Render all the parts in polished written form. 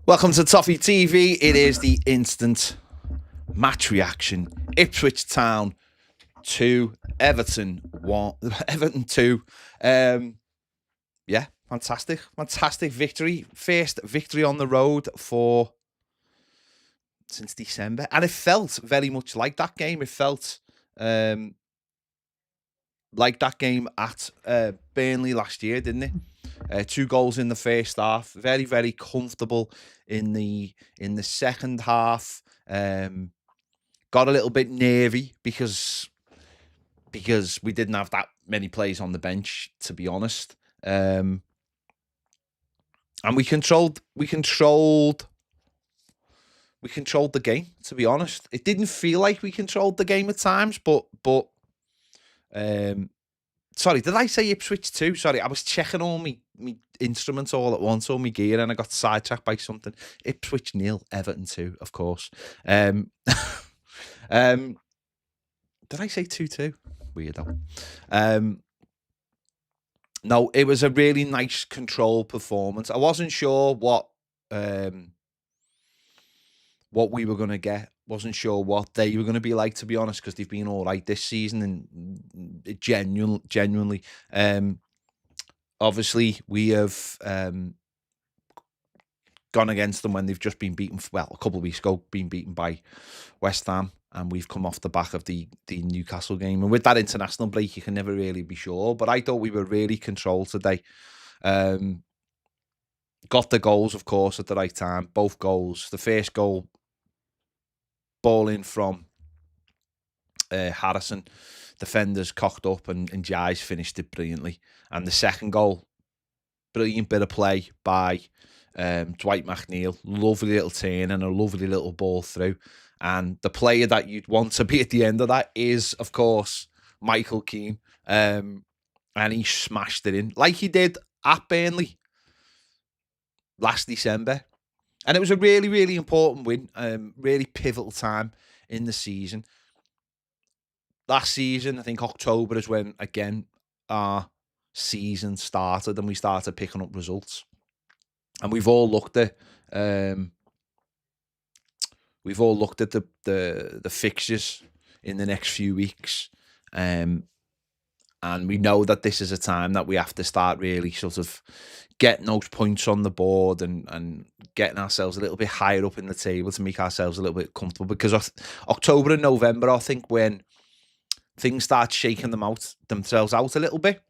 Welcome to Toffee TV. It is the instant match reaction. Ipswich Town 2, Everton 1. Everton 2. Yeah, fantastic victory. First victory on the road since December, and it felt very much like that game. It felt like that game at Burnley last year, didn't it? 2 goals in the first half. Very, very comfortable in the second half. Got a little bit nervy because we didn't have that many players on the bench, to be honest. And we controlled the game, to be honest. It didn't feel like we controlled the game at times, but sorry, did I say Ipswich too? Sorry, I was checking all my instruments all at once, all my gear, and I got sidetracked by something. Ipswich 0, Everton 2, of course. Did I say 2-2? Weirdo. No, it was a really nice control performance. I wasn't sure what we were going to get. Wasn't sure what they were going to be like, to be honest, because they've been all right this season, and genuinely. Obviously, we have gone against them when they've just been beaten. Well, a couple of weeks ago, been beaten by West Ham, and we've come off the back of the Newcastle game. And with that international break, you can never really be sure. But I thought we were really controlled today. Got the goals, of course, at the right time. Both goals. The first goal, ball in from Harrison. Defenders cocked up, and Ndiaye finished it brilliantly. And the second goal, brilliant bit of play by Dwight McNeil. Lovely little turn and a lovely little ball through. And the player that you'd want to be at the end of that is, of course, Michael Keane. And he smashed it in like he did at Burnley last December. And it was a really, really important win. Really pivotal time in the season. Last season, I think October is when, again, our season started and we started picking up results. And we've all looked at the fixtures in the next few weeks. And we know that this is a time that we have to start really sort of getting those points on the board and getting ourselves a little bit higher up in the table to make ourselves a little bit comfortable. Because October and November, I think, when things start shaking themselves out a little bit,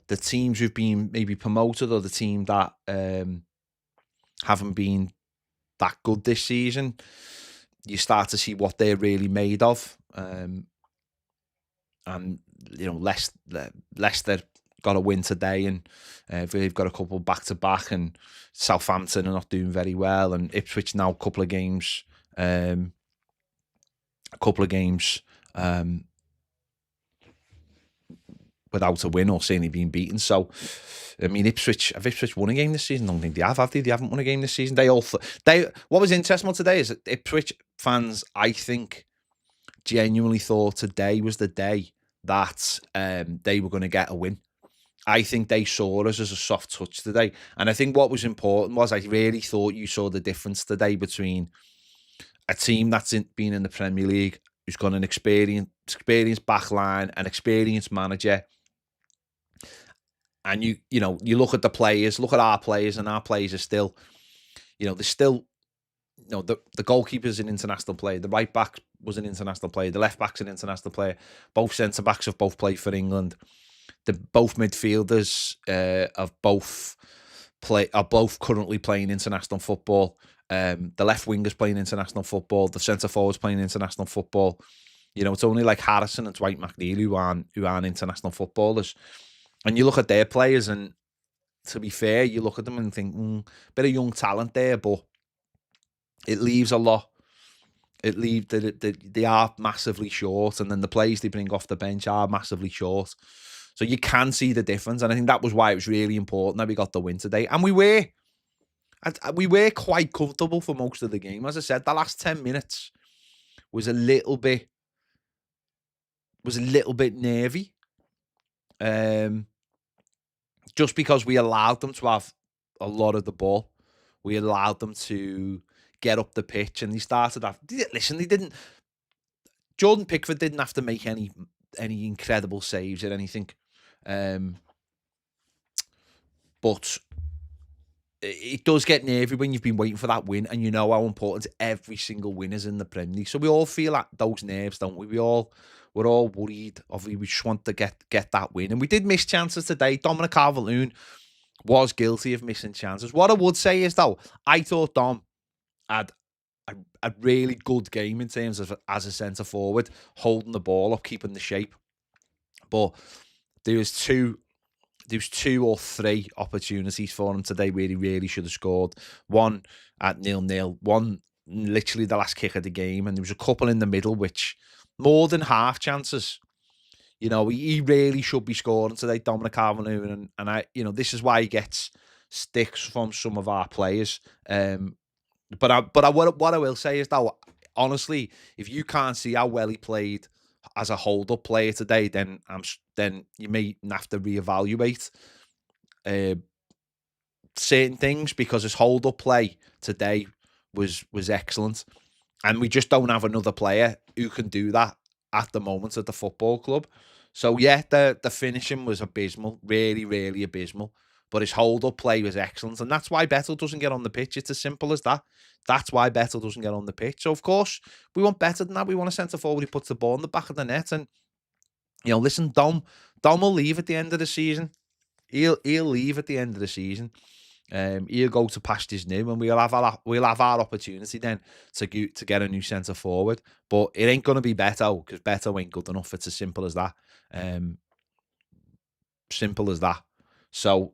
the teams who've been maybe promoted or the team that haven't been that good this season, you start to see what they're really made of. And, you know, Leicester got a win today, and they've got a couple back-to-back, and Southampton are not doing very well, and Ipswich now a couple of games without a win or certainly being beaten. So, I mean, have Ipswich won a game this season? I don't think they have they? They haven't won a game this season. What was interesting today is that Ipswich fans, I think, genuinely thought today was the day that they were going to get a win. I think they saw us as a soft touch today. And I think what was important was I really thought you saw the difference today between a team that's been in the Premier League, who's got an experienced back line, an experienced manager. And you look at the players, look at our players, and our players are still, they're still, the goalkeeper's an international player, the right back was an international player, the left back's an international player, both centre backs have both played for England, both midfielders are both currently playing international football. The left winger's playing international football, the centre forward's playing international football. It's only like Harrison and Dwight McNeil who aren't international footballers. And you look at their players, and to be fair, you look at them and think, bit of young talent there, but it leaves a lot. They are massively short, and then the players they bring off the bench are massively short. So you can see the difference, and I think that was why it was really important that we got the win today. And we were quite comfortable for most of the game. As I said, the last 10 minutes was a little bit nervy. Just because we allowed them to have a lot of the ball. We allowed them to get up the pitch, and they started. Listen, they didn't. Jordan Pickford didn't have to make any incredible saves or anything, but it does get nervy when you've been waiting for that win, and you know how important every single win is in the Premier League. So we all feel those nerves, don't we? We're all worried. Obviously, we just want to get that win, and we did miss chances today. Dominic Calvert-Lewin was guilty of missing chances. What I would say is, though, I thought Dom had a really good game in terms of as a centre forward, holding the ball up, keeping the shape. But there was two or three opportunities for him today where he really should have scored. One at 0-0, one literally the last kick of the game, and there was a couple in the middle which more than half chances. You know, he really should be scoring today, Dominic Calvert-Lewin, and I, you know, this is why he gets sticks from some of our players. But what I will say is, though, honestly, if you can't see how well he played as a hold-up player today, then you may have to reevaluate certain things, because his hold-up play today was excellent, and we just don't have another player who can do that at the moment at the football club. So yeah, the finishing was abysmal, really, really abysmal. But his hold-up play was excellent, and that's why Bettel doesn't get on the pitch. It's as simple as that. That's why Bettel doesn't get on the pitch. So, of course, we want better than that. We want a centre-forward who puts the ball in the back of the net. And, you know, listen, Dom will leave at the end of the season. He'll leave at the end of the season. He'll go to pastures new, and we'll have our opportunity then to get a new centre-forward. But it ain't going to be Beto, because Beto ain't good enough. It's as simple as that. Simple as that. So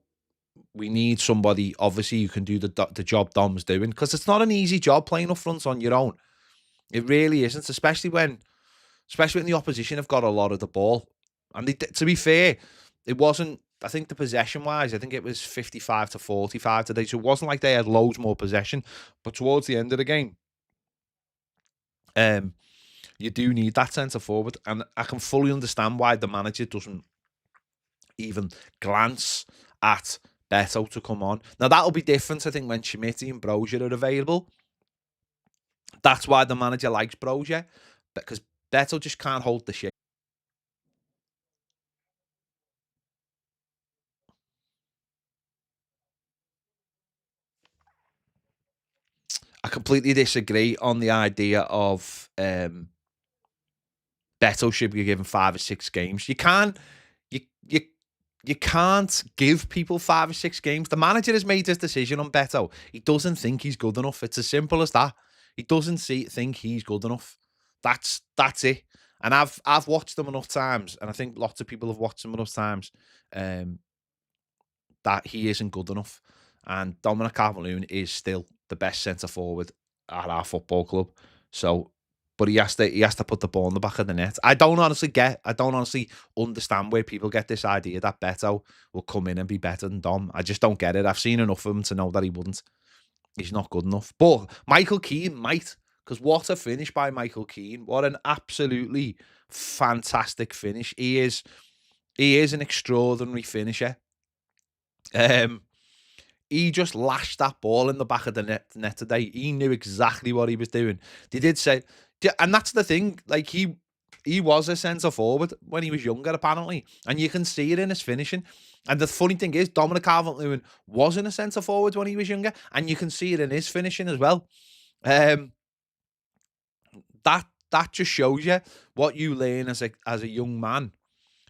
we need somebody, obviously, who can do the job Dom's doing, because it's not an easy job playing up front on your own. It really isn't, especially when the opposition have got a lot of the ball. And to be fair, it wasn't, I think the possession-wise, I think it was 55-45 today, so it wasn't like they had loads more possession. But towards the end of the game, you do need that centre-forward, and I can fully understand why the manager doesn't even glance at Beto to come on. Now, that'll be different, I think, when Schmidt and Brozier are available. That's why the manager likes Brozier, because Beto just can't hold the shape. I completely disagree on the idea of Beto should be given 5 or 6 games. You can't give people 5 or 6 games. The manager has made his decision on Beto. He doesn't think he's good enough. It's as simple as that. He doesn't think he's good enough. That's it. And I've watched him enough times, and I think lots of people have watched him enough times, that he isn't good enough. And Dominic Calvert-Lewin is still the best centre forward at our football club. So, but he has to put the ball in the back of the net. I don't honestly understand where people get this idea that Beto will come in and be better than Dom. I just don't get it. I've seen enough of him to know that he wouldn't. He's not good enough. But Michael Keane might, because what a finish by Michael Keane. What an absolutely fantastic finish. He is an extraordinary finisher. He just lashed that ball in the back of the net today. He knew exactly what he was doing. They did say, and that's the thing, like he was a centre forward when he was younger, apparently, and you can see it in his finishing. And the funny thing is, Dominic Calvert-Lewin wasn't a centre forward when he was younger, and you can see it in his finishing as well. That just shows you what you learn as a young man,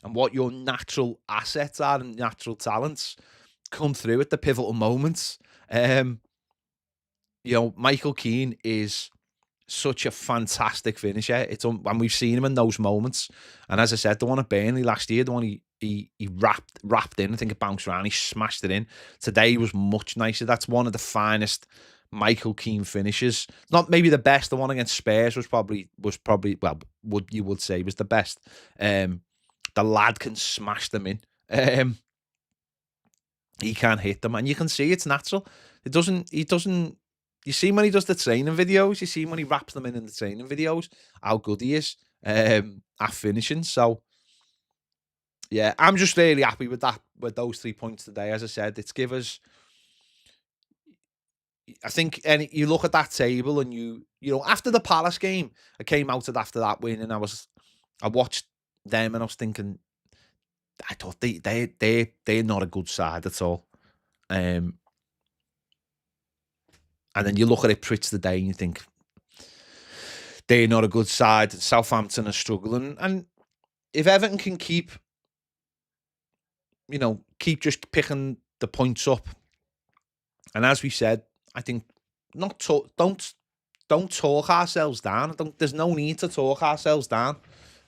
and what your natural assets are and natural talents come through at the pivotal moments. You know, Michael Keane is such a fantastic finisher. And we've seen him in those moments. And as I said, the one at Burnley last year, the one he wrapped in, I think it bounced around, he smashed it in. Today was much nicer. That's one of the finest Michael Keane finishes. Not maybe the best. The one against Spurs was probably well, you would say was the best. The lad can smash them in. He can't hit them, and you can see it's natural. He doesn't. You see when he does the training videos. You see when he wraps them in the training videos. How good he is at finishing. So yeah, I'm just really happy with that. With those 3 points today, as I said, it's give us. I think, and you look at that table, and you know, after the Palace game, I came out after that win, and I watched them, and I was thinking, I thought they're not a good side at all. And then you look at Ipswich today, and you think they're not a good side. Southampton are struggling, and if Everton can keep just picking the points up, and as we said, I think don't talk ourselves down. There's no need to talk ourselves down.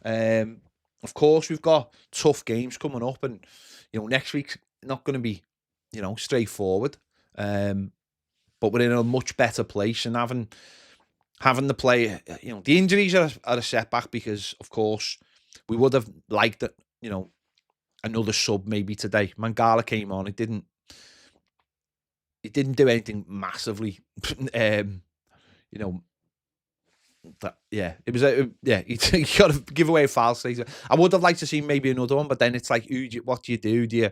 Of course, we've got tough games coming up, and next week's not going to be straightforward. But we're in a much better place, and having the play, the injuries are a setback, because of course we would have liked it, another sub maybe today. Mangala came on. He didn't do anything massively. It was you got to give away a foul. I would have liked to see maybe another one, but then it's like, what do you do? Do you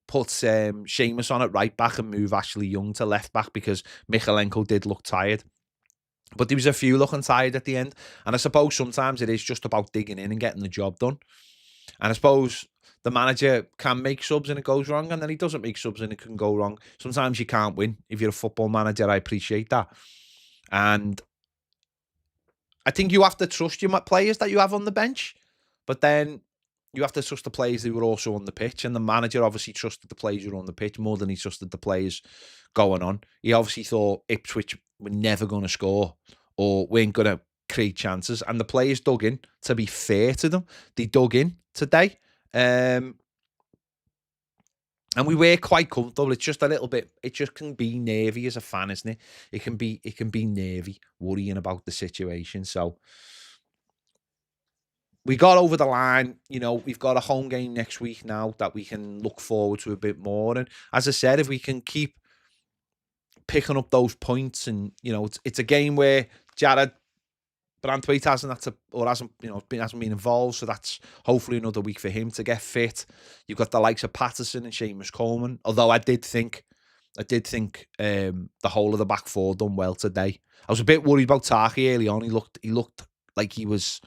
put Seamus on at right back and move Ashley Young to left back, because Michalenko did look tired? But there was a few looking tired at the end, and I suppose sometimes it is just about digging in and getting the job done. And I suppose the manager can make subs and it goes wrong, and then he doesn't make subs and it can go wrong. Sometimes you can't win. If you're a football manager, I appreciate that. And I think you have to trust your players that you have on the bench, but then you have to trust the players who were also on the pitch. And the manager obviously trusted the players who were on the pitch more than he trusted the players going on. He obviously thought Ipswich were never going to score or weren't going to create chances. And the players dug in, to be fair to them. They dug in today. And we were quite comfortable. It's just a little bit, it just can be nervy as a fan, isn't it? It can be nervy, worrying about the situation. So we got over the line. We've got a home game next week now that we can look forward to a bit more. And as I said, if we can keep picking up those points, and it's a game where Jared Brandthwaite hasn't been involved, so that's hopefully another week for him to get fit. You've got the likes of Patterson and Seamus Coleman. Although I did think the whole of the back four done well today. I was a bit worried about Taki early on. He looked like it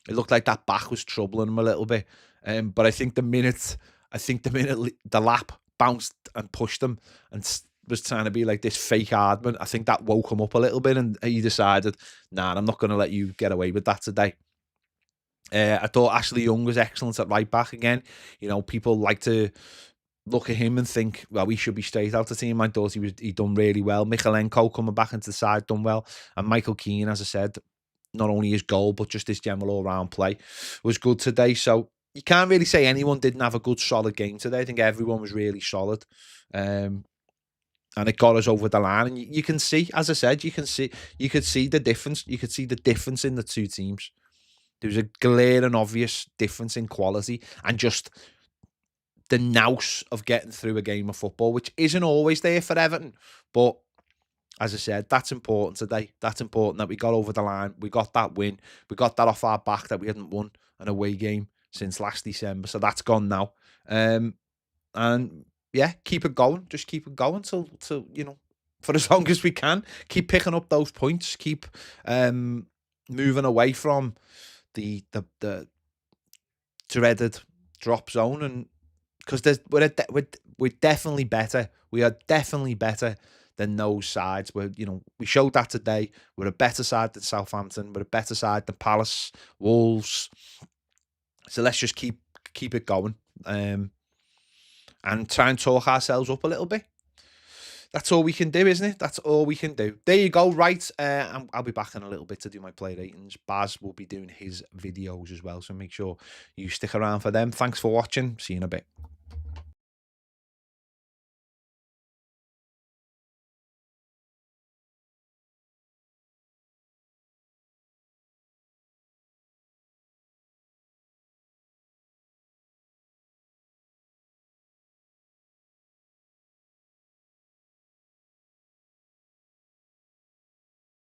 looked like that back was troubling him a little bit. But I think the minute the lap bounced and pushed him and was trying to be like this fake hardman, I think that woke him up a little bit, and he decided, nah, I'm not going to let you get away with that today. I thought Ashley Young was excellent at right back again. People like to look at him and think, well, he should be straight out the team. I thought he done really well. Michalenko coming back into the side done well, and Michael Keane, as I said, not only his goal but just his general all-round play was good today. So you can't really say anyone didn't have a good, solid game today. I think everyone was really solid. And it got us over the line. And you can see, as I said, you could see the difference. You could see the difference in the two teams. There was a glaring, obvious difference in quality and just the nous of getting through a game of football, which isn't always there for Everton. But as I said, that's important today. That's important that we got over the line. We got that win. We got that off our back, that we hadn't won an away game since last December. So that's gone now. And yeah, keep it going. Just keep it going till for as long as we can. Keep picking up those points. Keep moving away from the dreaded drop zone, and because we're definitely better. We are definitely better than those sides. We showed that today. We're a better side than Southampton. We're a better side than Palace, Wolves. So let's just keep it going. And try and talk ourselves up a little bit. That's all we can do, isn't it? That's all we can do. There you go. Right. I'll be back in a little bit to do my play ratings. Baz will be doing his videos as well, so make sure you stick around for them. Thanks for watching. See you in a bit.